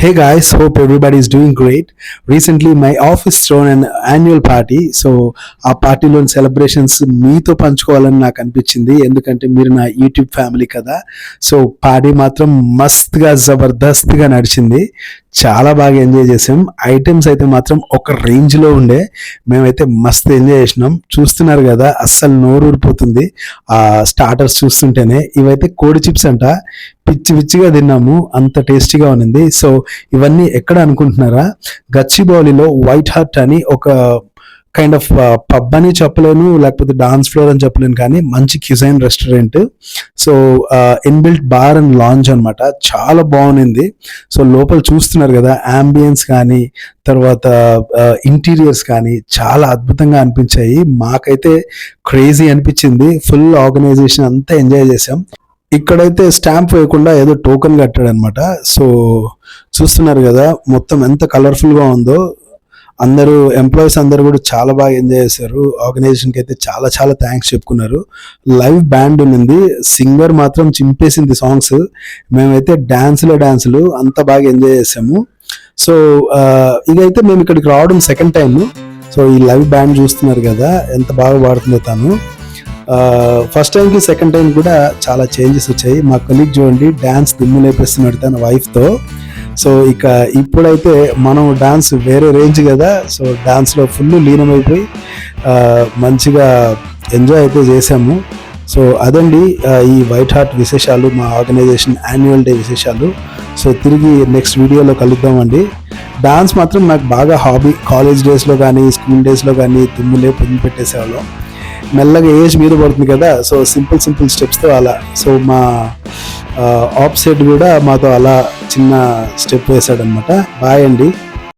Hey guys, hope everybody is doing great. Recently, my office thrown an annual party. So ఆ పార్టీలోని celebrations మీతో పంచుకోవాలని నాకు అనిపించింది. ఎందుకంటే మీరు నా యూట్యూబ్ ఫ్యామిలీ కదా. సో పార్టీ మాత్రం మస్తుగా జబర్దస్త్గా నడిచింది. చాలా బాగా ఎంజాయ్ చేసాం. ఐటమ్స్ అయితే మాత్రం ఒక రేంజ్లో ఉండే. మేమైతే మస్తు ఎంజాయ్ చేసినాం. చూస్తున్నారు కదా, అస్సలు నోరు ఊరిపోతుంది ఆ స్టార్టర్స్ చూస్తుంటేనే. ఇవైతే కోడి చిప్స్ అంట. పిచ్చి పిచ్చిగా తిన్నాము, అంత టేస్టీగా ఉన్నింది. సో ఇవన్నీ ఎక్కడ అనుకుంటున్నారా? గచ్చిబౌలిలో వైట్ హార్ట్ అని ఒక కైండ్ ఆఫ్ పబ్ అని చెప్పలేను, లేకపోతే డాన్స్ ఫ్లోర్ అని చెప్పలేను, కానీ మంచి cuisine restaurant. So inbuilt bar and lounge అనమాట. చాలా బాగుంది. సో లోపల చూస్తున్నారు కదా, అంబియన్స్ కానీ తర్వాత ఇంటీరియర్స్ కానీ చాలా అద్భుతంగా అనిపించాయి. మాకైతే క్రేజీ అనిపించింది. ఫుల్ ఆర్గనైజేషన్ అంతా ఎంజాయ్ చేసాం. ఇక్కడైతే స్టాంప్ వేయకుండా ఏదో టోకెన్ కట్టాడు అనమాట. సో చూస్తున్నారు కదా మొత్తం ఎంత కలర్ఫుల్గా ఉందో. అందరూ ఎంప్లాయీస్ అందరూ కూడా చాలా బాగా ఎంజాయ్ చేశారు. ఆర్గనైజేషన్కి అయితే చాలా చాలా థ్యాంక్స్ చెప్పుకున్నారు. లైవ్ బ్యాండ్ ఉంది, సింగర్ మాత్రం చింపేసింది సాంగ్స్. మేమైతే డాన్సులు అంత బాగా ఎంజాయ్ చేసాము. సో ఇదైతే మేము ఇక్కడికి రావడం సెకండ్ టైం. సో ఈ లైవ్ బ్యాండ్ చూస్తున్నారు కదా ఎంత బాగా పాడుతుందో తను. ఫస్ట్ టైంకి సెకండ్ టైం కూడా చాలా చేంజెస్ వచ్చాయి. మా కొలీగ్ చూడండి డ్యాన్స్ దుమ్ము లేపేస్తున్నాడు తన వైఫ్తో. సో ఇక ఇప్పుడైతే మనం డాన్స్ వేరే రేంజ్ కదా. సో డాన్స్లో ఫుల్ లీనమైపోయి మంచిగా ఎంజాయ్ అయితే చేసాము. సో అదండి ఈ వైట్ హార్ట్ విశేషాలు, మా ఆర్గనైజేషన్ యాన్యువల్ డే విశేషాలు. సో తిరిగి నెక్స్ట్ వీడియోలో కలుద్దామండి. డాన్స్ మాత్రం నాకు బాగా హాబీ. కాలేజ్ డేస్లో కానీ స్కూల్ డేస్లో కానీ దుమ్ములే పొంది పెట్టేసేవాళ్ళం. మెల్లగా ఏజ్ మీద పడుతుంది కదా. సో సింపుల్ స్టెప్స్తో అలా. సో మా ఆప్సైడ్ కూడా మాతో అలా చిన్న స్టెప్ వేసాడనమాట. బాయ్ అండి.